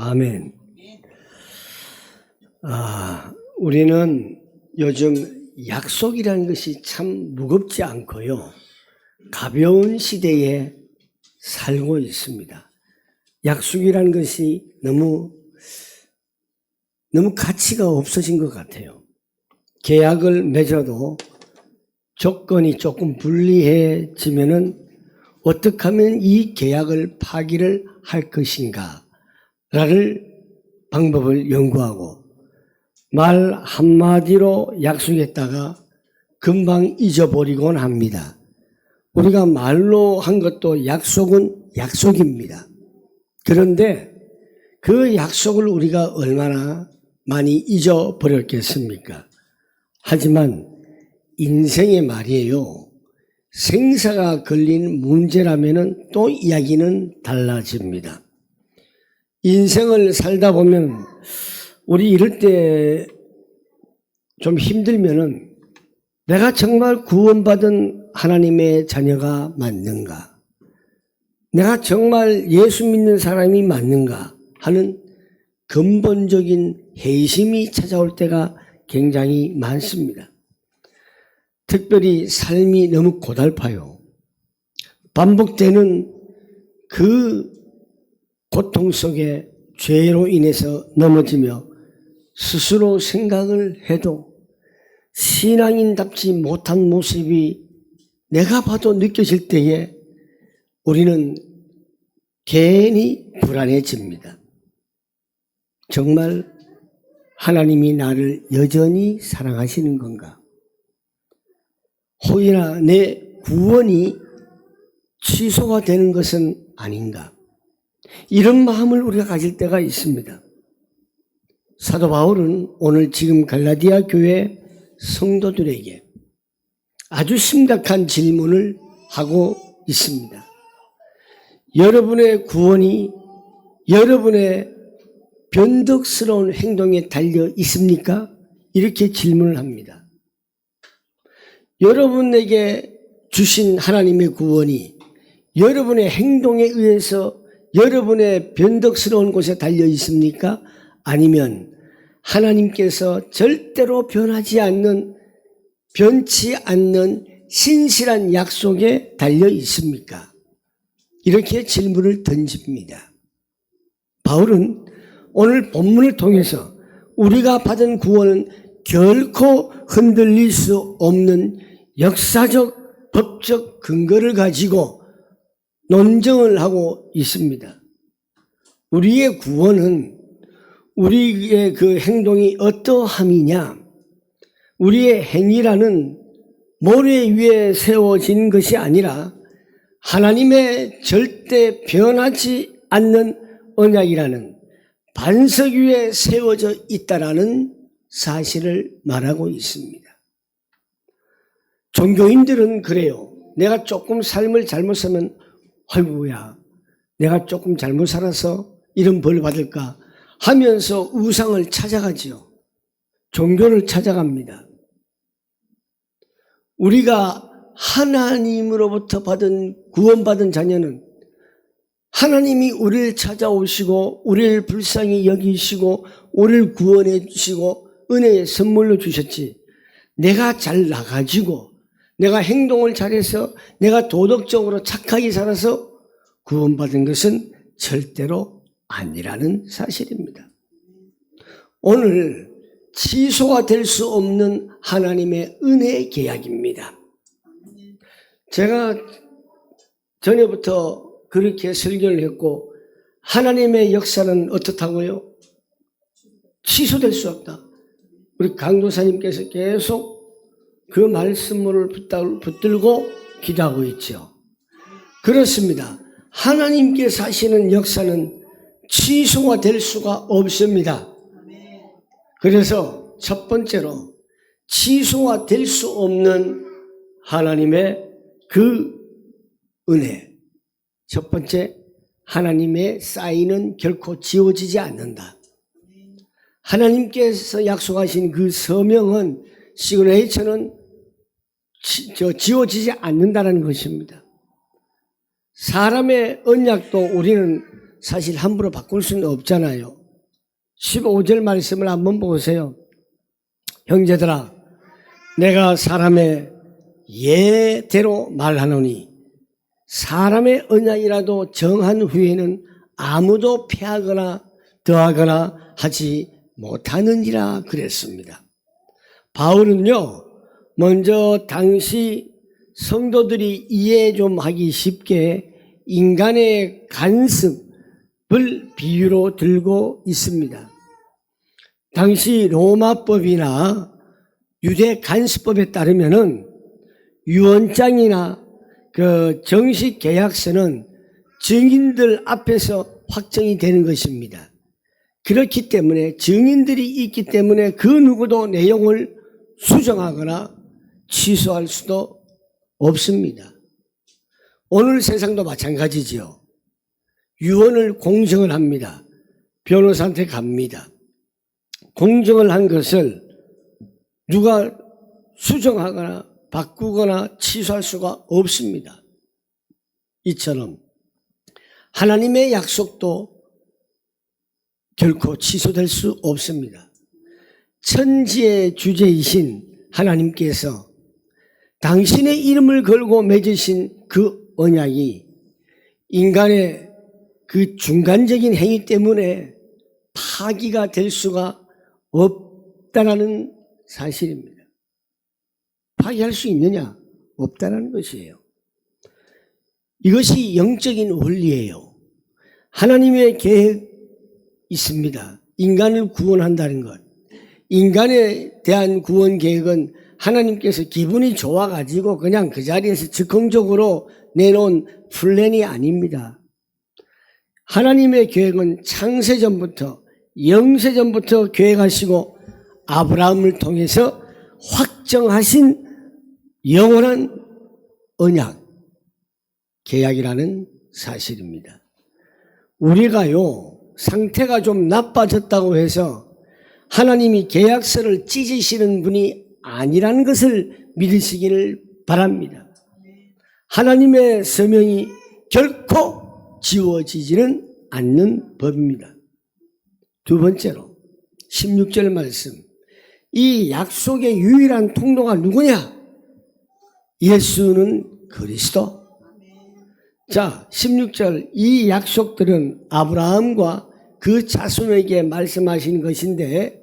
아멘. 우리는 요즘 약속이라는 것이 참 무겁지 않고요. 가벼운 시대에 살고 있습니다. 약속이라는 것이 너무 가치가 없어진 것 같아요. 계약을 맺어도 조건이 조금 불리해지면은 어떻게 하면 이 계약을 파기를 할 것인가 라를 방법을 연구하고 말 한마디로 약속했다가 금방 잊어버리곤 합니다. 우리가 말로 한 것도 약속은 약속입니다. 그런데 그 약속을 우리가 얼마나 많이 잊어버렸겠습니까? 하지만 인생의 말이에요. 생사가 걸린 문제라면 또 이야기는 달라집니다. 인생을 살다 보면 우리 이럴 때 좀 힘들면은 내가 정말 구원받은 하나님의 자녀가 맞는가? 내가 정말 예수 믿는 사람이 맞는가? 하는 근본적인 회심이 찾아올 때가 굉장히 많습니다. 특별히 삶이 너무 고달파요. 반복되는 그 고통 속에 죄로 인해서 넘어지며 스스로 생각을 해도 신앙인답지 못한 모습이 내가 봐도 느껴질 때에 우리는 괜히 불안해집니다. 정말 하나님이 나를 여전히 사랑하시는 건가? 혹여나 내 구원이 취소가 되는 것은 아닌가? 이런 마음을 우리가 가질 때가 있습니다. 사도 바울은 오늘 지금 갈라디아 교회 성도들에게 아주 심각한 질문을 하고 있습니다. 여러분의 구원이 여러분의 변덕스러운 행동에 달려 있습니까? 이렇게 질문을 합니다. 여러분에게 주신 하나님의 구원이 여러분의 행동에 의해서 여러분의 변덕스러운 곳에 달려 있습니까? 아니면 하나님께서 절대로 변치 않는 신실한 약속에 달려 있습니까? 이렇게 질문을 던집니다. 바울은 오늘 본문을 통해서 우리가 받은 구원은 결코 흔들릴 수 없는 역사적, 법적 근거를 가지고 논증을 하고 있습니다. 우리의 구원은 우리의 그 행동이 어떠함이냐, 우리의 행위라는 모래 위에 세워진 것이 아니라 하나님의 절대 변하지 않는 언약이라는 반석 위에 세워져 있다라는 사실을 말하고 있습니다. 종교인들은 그래요. 내가 조금 삶을 잘못 살면 아이고야, 내가 조금 잘못 살아서 이런 벌 받을까 하면서 우상을 찾아가지요. 종교를 찾아갑니다. 우리가 하나님으로부터 구원받은 자녀는 하나님이 우리를 찾아오시고 우리를 불쌍히 여기시고 우리를 구원해 주시고 은혜의 선물로 주셨지, 내가 잘 나가지고 내가 행동을 잘해서 내가 도덕적으로 착하게 살아서 구원받은 것은 절대로 아니라는 사실입니다. 오늘 취소가 될 수 없는 하나님의 은혜의 계약입니다. 제가 전에부터 그렇게 설교를 했고, 하나님의 역사는 어떻다고요? 취소될 수 없다. 우리 강도사님께서 계속 그 말씀을 붙들고 기도하고 있죠. 그렇습니다. 하나님께서 하시는 역사는 취소가 될 수가 없습니다. 그래서 첫 번째로 취소가 될 수 없는 하나님의 그 은혜. 첫 번째, 하나님의 사인은 결코 지워지지 않는다. 하나님께서 약속하신 그 서명은, 시그네이처는 지워지지 않는다는 것입니다. 사람의 언약도 우리는 사실 함부로 바꿀 수는 없잖아요. 15절 말씀을 한번 보세요. 형제들아, 내가 사람의 예대로 말하노니 사람의 언약이라도 정한 후에는 아무도 폐하거나 더하거나 하지 못하느니라 그랬습니다. 바울은요, 먼저 당시 성도들이 이해 좀 하기 쉽게 인간의 간섭을 비유로 들고 있습니다. 당시 로마법이나 유대 간섭법에 따르면은 유언장이나 그 정식 계약서는 증인들 앞에서 확정이 되는 것입니다. 그렇기 때문에 증인들이 있기 때문에 그 누구도 내용을 수정하거나 취소할 수도 없습니다. 오늘 세상도 마찬가지지요. 유언을 공정을 합니다. 변호사한테 갑니다. 공정을 한 것을 누가 수정하거나 바꾸거나 취소할 수가 없습니다. 이처럼 하나님의 약속도 결코 취소될 수 없습니다. 천지의 주제이신 하나님께서 당신의 이름을 걸고 맺으신 그 언약이 인간의 그 중간적인 행위 때문에 파기가 될 수가 없다는 사실입니다. 파기할 수 있느냐? 없다는 것이에요. 이것이 영적인 원리예요. 하나님의 계획 있습니다. 인간을 구원한다는 것. 인간에 대한 구원 계획은 하나님께서 기분이 좋아가지고 그냥 그 자리에서 즉흥적으로 내놓은 플랜이 아닙니다. 하나님의 계획은 창세전부터 영세전부터 계획하시고 아브라함을 통해서 확정하신 영원한 언약, 계약이라는 사실입니다. 우리가요, 상태가 좀 나빠졌다고 해서 하나님이 계약서를 찢으시는 분이 아니라는 것을 믿으시기를 바랍니다. 하나님의 서명이 결코 지워지지는 않는 법입니다. 두 번째로 16절 말씀, 이 약속의 유일한 통로가 누구냐? 예수는 그리스도. 자, 16절, 이 약속들은 아브라함과 그 자손에게 말씀하신 것인데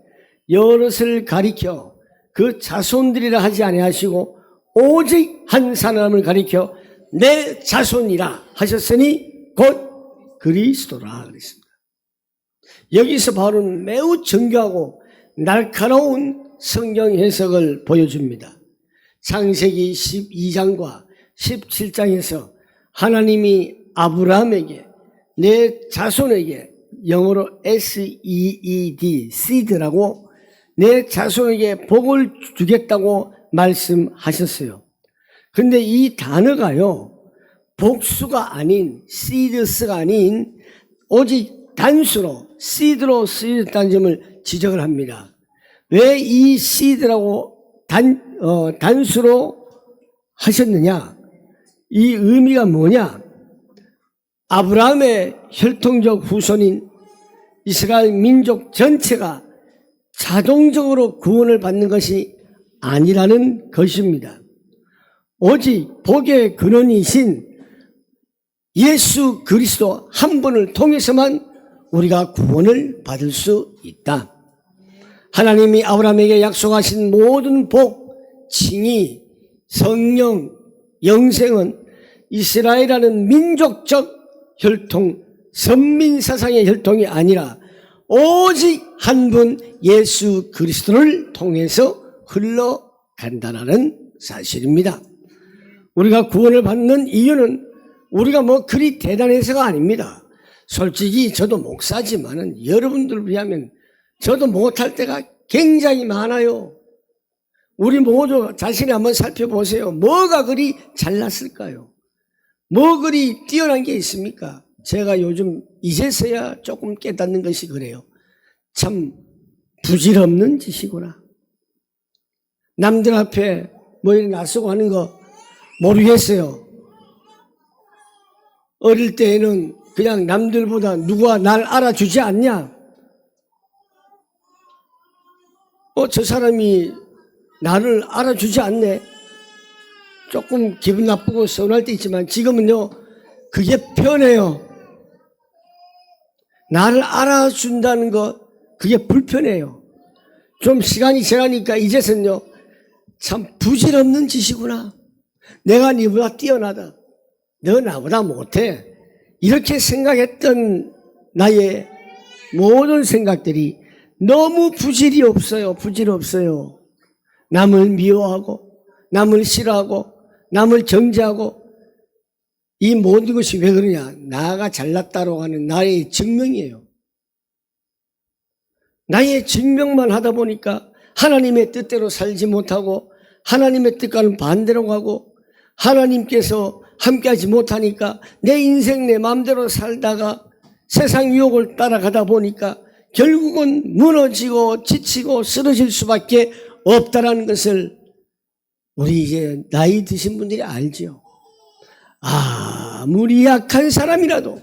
여럿을 가리켜 그 자손들이라 하지 아니하시고 오직 한 사람을 가리켜 내 자손이라 하셨으니 곧 그리스도라 그랬습니다. 여기서 바울은 매우 정교하고 날카로운 성경 해석을 보여줍니다. 창세기 12장과 17장에서 하나님이 아브라함에게 내 자손에게 영어로 SEED, seed라고 내 자손에게 복을 주겠다고 말씀하셨어요. 근데 이 단어가요, 복수가 아닌, seeds가 아닌 오직 단수로, seed로 쓰였다는 점을 지적을 합니다. 왜 이 seed라고 단수로 하셨느냐? 이 의미가 뭐냐? 아브라함의 혈통적 후손인 이스라엘 민족 전체가 자동적으로 구원을 받는 것이 아니라는 것입니다. 오직 복의 근원이신 예수 그리스도 한 분을 통해서만 우리가 구원을 받을 수 있다. 하나님이 아브라함에게 약속하신 모든 복, 칭의, 성령, 영생은 이스라엘이라는 민족적 혈통, 선민사상의 혈통이 아니라 오직 한 분 예수 그리스도를 통해서 흘러간다는 사실입니다. 우리가 구원을 받는 이유는 우리가 뭐 그리 대단해서가 아닙니다. 솔직히 저도 목사지만은 여러분들을 비하면 저도 못할 때가 굉장히 많아요. 우리 모두 자신이 한번 살펴보세요. 뭐가 그리 잘났을까요? 뭐 그리 뛰어난 게 있습니까? 제가 요즘 이제서야 조금 깨닫는 것이 그래요. 참 부질없는 짓이구나. 남들 앞에 뭐 이렇게 나서고 하는 거 모르겠어요. 어릴 때에는 그냥 남들보다 누가 날 알아주지 않냐? 저 사람이 나를 알아주지 않네. 조금 기분 나쁘고 서운할 때 있지만 지금은요, 그게 편해요. 나를 알아준다는 거, 그게 불편해요. 좀 시간이 지나니까 이제는요, 참 부질없는 짓이구나. 내가 네보다 뛰어나다. 너 나보다 못해. 이렇게 생각했던 나의 모든 생각들이 너무 부질이 없어요. 부질 없어요. 남을 미워하고, 남을 싫어하고, 남을 정죄하고, 이 모든 것이 왜 그러냐? 나가 잘났다고 하는 나의 증명이에요. 나의 증명만 하다 보니까 하나님의 뜻대로 살지 못하고 하나님의 뜻과는 반대로 가고 하나님께서 함께하지 못하니까 내 인생 내 마음대로 살다가 세상 유혹을 따라가다 보니까 결국은 무너지고 지치고 쓰러질 수밖에 없다라는 것을 우리 이제 나이 드신 분들이 알죠. 아무리 약한 사람이라도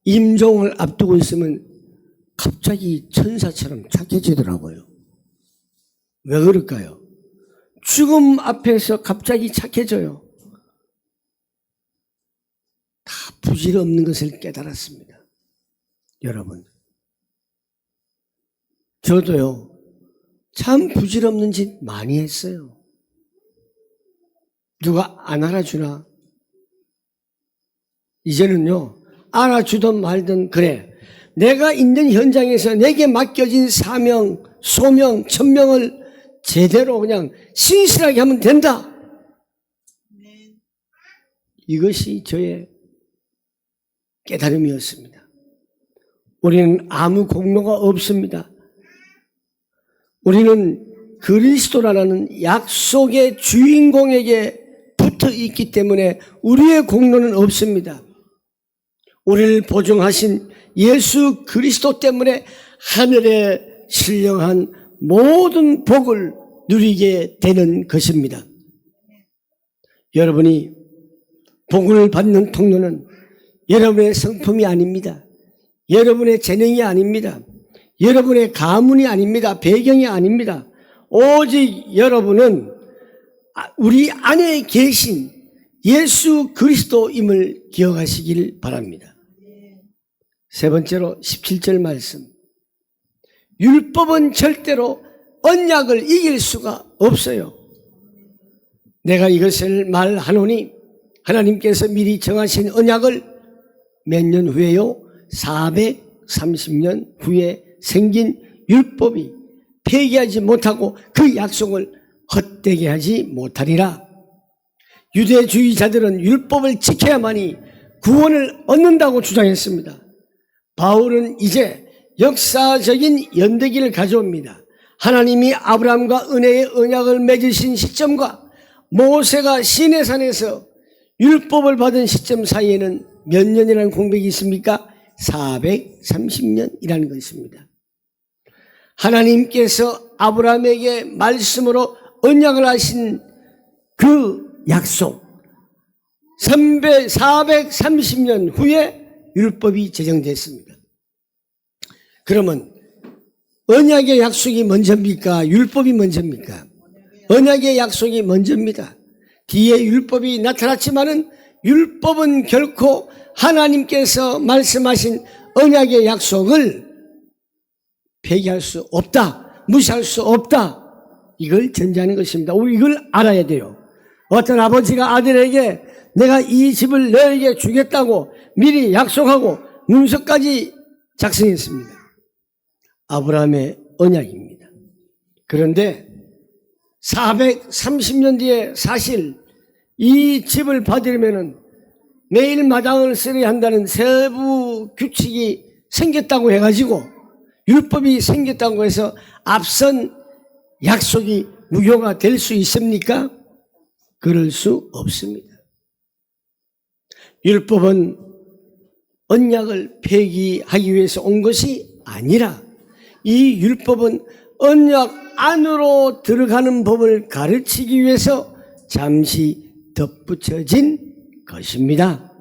임종을 앞두고 있으면 갑자기 천사처럼 착해지더라고요. 왜 그럴까요? 죽음 앞에서 갑자기 착해져요. 다 부질없는 것을 깨달았습니다. 여러분, 저도요, 참 부질없는 짓 많이 했어요. 누가 안 알아주나? 이제는요, 알아주든 말든 그래. 내가 있는 현장에서 내게 맡겨진 사명, 소명, 천명을 제대로 그냥 신실하게 하면 된다. 이것이 저의 깨달음이었습니다. 우리는 아무 공로가 없습니다. 우리는 그리스도라는 약속의 주인공에게 붙어 있기 때문에 우리의 공로는 없습니다. 우리를 보증하신 예수 그리스도 때문에 하늘에 신령한 모든 복을 누리게 되는 것입니다. 여러분이 복을 받는 통로는 여러분의 성품이 아닙니다. 여러분의 재능이 아닙니다. 여러분의 가문이 아닙니다. 배경이 아닙니다. 오직 여러분은 우리 안에 계신 예수 그리스도임을 기억하시길 바랍니다. 세 번째로 17절 말씀. 율법은 절대로 언약을 이길 수가 없어요. 내가 이것을 말하노니 하나님께서 미리 정하신 언약을 몇 년 후에요? 430년 후에 생긴 율법이 폐기하지 못하고 그 약속을 헛되게 하지 못하리라. 유대주의자들은 율법을 지켜야만이 구원을 얻는다고 주장했습니다. 바울은 이제 역사적인 연대기를 가져옵니다. 하나님이 아브라함과 은혜의 언약을 맺으신 시점과 모세가 시내산에서 율법을 받은 시점 사이에는 몇 년이라는 공백이 있습니까? 430년이라는 것입니다. 하나님께서 아브라함에게 말씀으로 언약을 하신 그 약속 430년 후에 율법이 제정됐습니다. 그러면 언약의 약속이 먼저입니까? 율법이 먼저입니까? 언약의 약속이 먼저입니다. 뒤에 율법이 나타났지만은 율법은 결코 하나님께서 말씀하신 언약의 약속을 폐기할 수 없다. 무시할 수 없다. 이걸 전제하는 것입니다. 우리 이걸 알아야 돼요. 어떤 아버지가 아들에게 내가 이 집을 너에게 주겠다고 미리 약속하고 문서까지 작성했습니다. 아브라함의 언약입니다. 그런데 430년 뒤에 사실 이 집을 받으려면 매일 마당을 쓸어야 한다는 세부 규칙이 생겼다고 해가지고 율법이 생겼다고 해서 앞선 약속이 무효가 될 수 있습니까? 그럴 수 없습니다. 율법은 언약을 폐기하기 위해서 온 것이 아니라 이 율법은 언약 안으로 들어가는 법을 가르치기 위해서 잠시 덧붙여진 것입니다.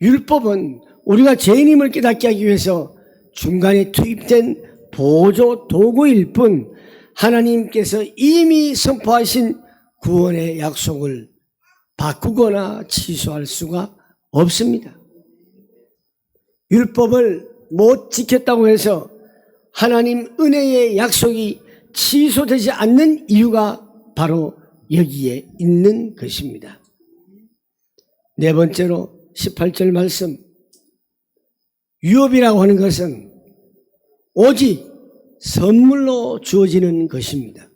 율법은 우리가 죄인임을 깨닫게 하기 위해서 중간에 투입된 보조 도구일 뿐 하나님께서 이미 선포하신 구원의 약속을 바꾸거나 취소할 수가 없습니다. 율법을 못 지켰다고 해서 하나님 은혜의 약속이 취소되지 않는 이유가 바로 여기에 있는 것입니다. 네 번째로 18절 말씀, 유업이라고 하는 것은 오직 선물로 주어지는 것입니다.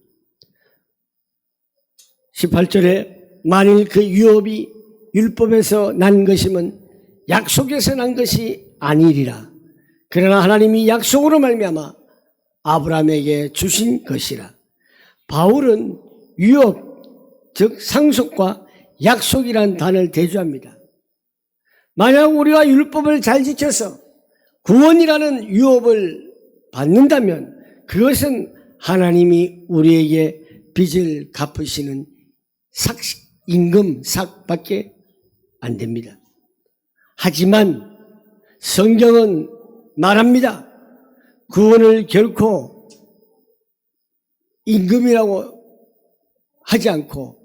18절에 만일 그 유업이 율법에서 난 것이면 약속에서 난 것이 아니리라. 그러나 하나님이 약속으로 말미암아 아브라함에게 주신 것이라. 바울은 유업, 즉 상속과 약속이란 단어를 대조합니다. 만약 우리가 율법을 잘 지켜서 구원이라는 유업을 받는다면 그것은 하나님이 우리에게 빚을 갚으시는 임금삭밖에 안 됩니다. 하지만 성경은 말합니다. 구원을 결코 임금이라고 하지 않고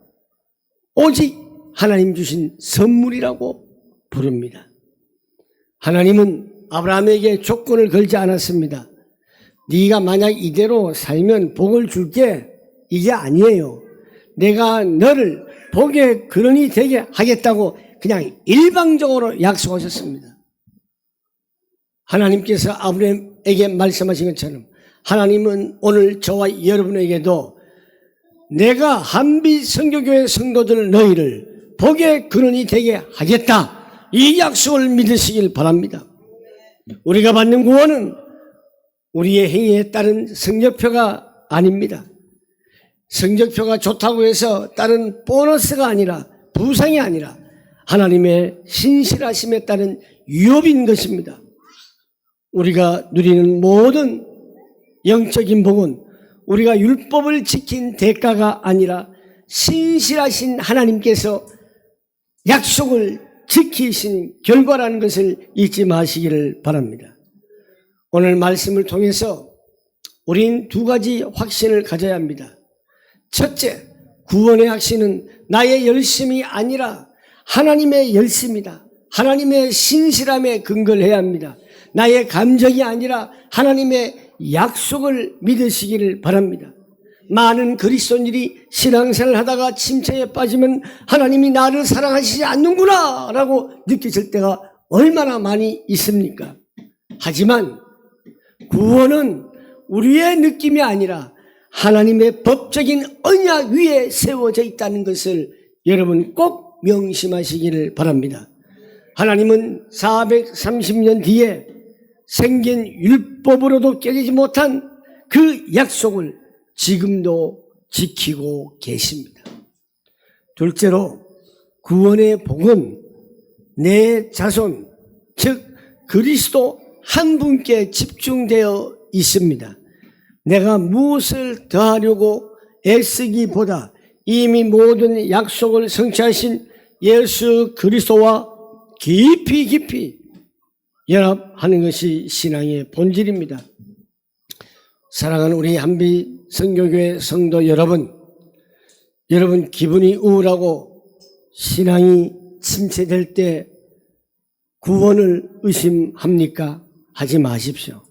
오직 하나님 주신 선물이라고 부릅니다. 하나님은 아브라함에게 조건을 걸지 않았습니다. 네가 만약 이대로 살면 복을 줄게, 이게 아니에요. 내가 너를 복의 근원이 되게 하겠다고 그냥 일방적으로 약속하셨습니다. 하나님께서 아브라함에게 말씀하신 것처럼 하나님은 오늘 저와 여러분에게도 내가 한빛 선교교회 성도들 너희를 복의 근원이 되게 하겠다, 이 약속을 믿으시길 바랍니다. 우리가 받는 구원은 우리의 행위에 따른 성적표가 아닙니다. 성적표가 좋다고 해서 다른 보너스가 아니라, 부상이 아니라 하나님의 신실하심에 따른 유업인 것입니다. 우리가 누리는 모든 영적인 복은 우리가 율법을 지킨 대가가 아니라 신실하신 하나님께서 약속을 지키신 결과라는 것을 잊지 마시기를 바랍니다. 오늘 말씀을 통해서 우린 두 가지 확신을 가져야 합니다. 첫째, 구원의 확신은 나의 열심이 아니라 하나님의 열심이다. 하나님의 신실함에 근거를 해야 합니다. 나의 감정이 아니라 하나님의 약속을 믿으시기를 바랍니다. 많은 그리스도인들이 신앙생활을 하다가 침체에 빠지면 하나님이 나를 사랑하시지 않는구나 라고 느끼실 때가 얼마나 많이 있습니까? 하지만 구원은 우리의 느낌이 아니라 하나님의 법적인 언약 위에 세워져 있다는 것을 여러분 꼭 명심하시기를 바랍니다. 하나님은 430년 뒤에 생긴 율법으로도 깨지지 못한 그 약속을 지금도 지키고 계십니다. 둘째로, 구원의 복은 내 자손, 즉 그리스도 한 분께 집중되어 있습니다. 내가 무엇을 더하려고 애쓰기보다 이미 모든 약속을 성취하신 예수 그리스도와 깊이 연합하는 것이 신앙의 본질입니다. 사랑하는 우리 한빛 선교교회 성도 여러분 기분이 우울하고 신앙이 침체될 때 구원을 의심합니까? 하지 마십시오.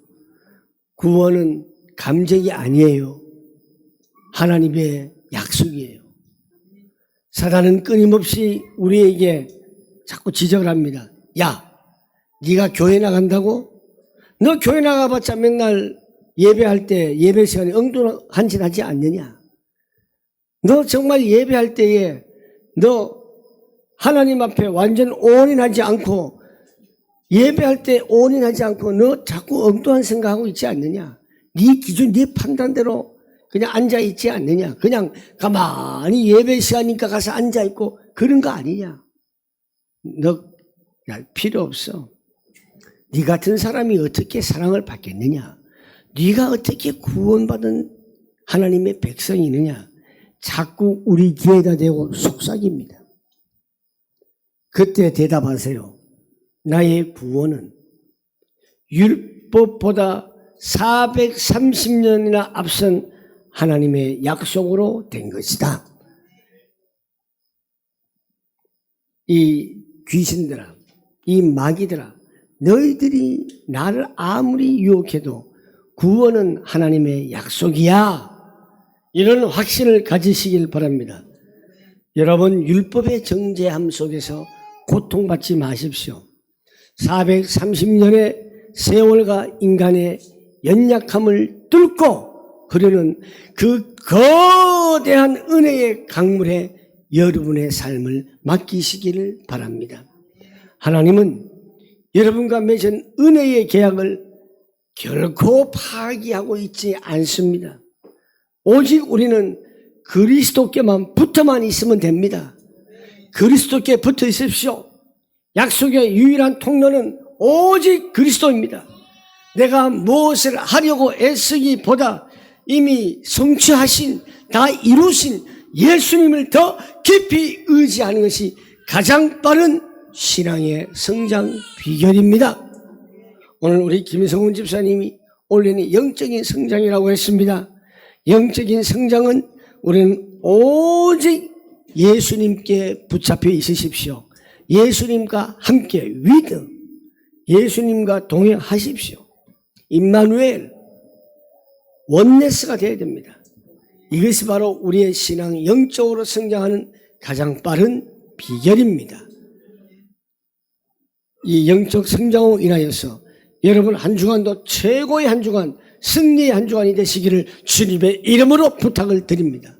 구원은 감정이 아니에요. 하나님의 약속이에요. 사단은 끊임없이 우리에게 자꾸 지적을 합니다. 야, 네가 교회 나간다고? 너 교회 나가봤자 맨날 예배할 때 예배 시간에 엉뚱한 짓 하지 않느냐? 너 정말 예배할 때에 너 하나님 앞에 완전 온인하지 않고 예배할 때 온인하지 않고 너 자꾸 엉뚱한 생각하고 있지 않느냐? 네 기준, 네 판단대로 그냥 앉아있지 않느냐? 그냥 가만히 예배 시간이니까 가서 앉아있고 그런 거 아니냐? 너 필요 없어. 네 같은 사람이 어떻게 사랑을 받겠느냐? 네가 어떻게 구원받은 하나님의 백성이느냐? 자꾸 우리 귀에다 대고 속삭입니다. 그때 대답하세요. 나의 구원은 율법보다 430년이나 앞선 하나님의 약속으로 된 것이다. 이 귀신들아, 이 마귀들아, 너희들이 나를 아무리 유혹해도 구원은 하나님의 약속이야. 이런 확신을 가지시길 바랍니다. 여러분, 율법의 정죄함 속에서 고통받지 마십시오. 430년의 세월과 인간의 연약함을 뚫고 흐르는 그 거대한 은혜의 강물에 여러분의 삶을 맡기시기를 바랍니다. 하나님은 여러분과 맺은 은혜의 계약을 결코 파기하고 있지 않습니다. 오직 우리는 그리스도께만 붙어만 있으면 됩니다. 그리스도께 붙어 있으십시오. 약속의 유일한 통로는 오직 그리스도입니다. 내가 무엇을 하려고 애쓰기보다 이미 성취하신, 다 이루신 예수님을 더 깊이 의지하는 것이 가장 빠른 신앙의 성장 비결입니다. 오늘 우리 김성훈 집사님이 올해는 영적인 성장이라고 했습니다. 영적인 성장은 우리는 오직 예수님께 붙잡혀 있으십시오. 예수님과 함께 위드, 예수님과 동행하십시오. 임마누엘, 원네스가 되어야 됩니다. 이것이 바로 우리의 신앙 영적으로 성장하는 가장 빠른 비결입니다. 이 영적 성장으로 인하여서 여러분 한 주간도 최고의 한 주간, 승리의 한 주간이 되시기를 주님의 이름으로 부탁을 드립니다.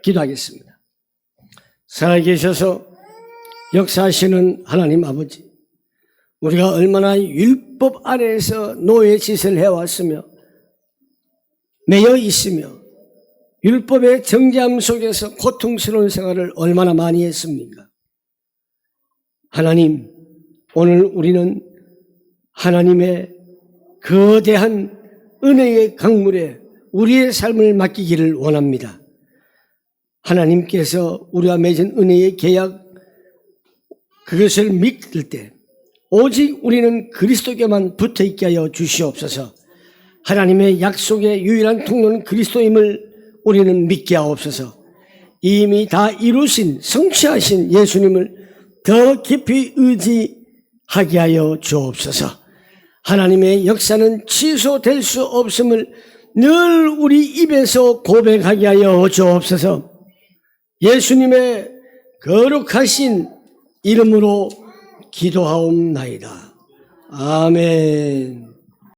기도하겠습니다. 살아계셔서 역사하시는 하나님 아버지, 우리가 얼마나 율법 아래에서 노예 짓을 해왔으며 매여 있으며 율법의 정죄함 속에서 고통스러운 생활을 얼마나 많이 했습니까? 하나님, 오늘 우리는 하나님의 거대한 은혜의 강물에 우리의 삶을 맡기기를 원합니다. 하나님께서 우리와 맺은 은혜의 계약, 그것을 믿을 때 오직 우리는 그리스도께만 붙어있게 하여 주시옵소서. 하나님의 약속의 유일한 통로는 그리스도임을 우리는 믿게 하옵소서. 이미 다 이루신, 성취하신 예수님을 더 깊이 의지하게 하여 주옵소서. 하나님의 역사는 취소될 수 없음을 늘 우리 입에서 고백하게 하여 주옵소서. 예수님의 거룩하신 이름으로 기도하옵나이다. 아멘.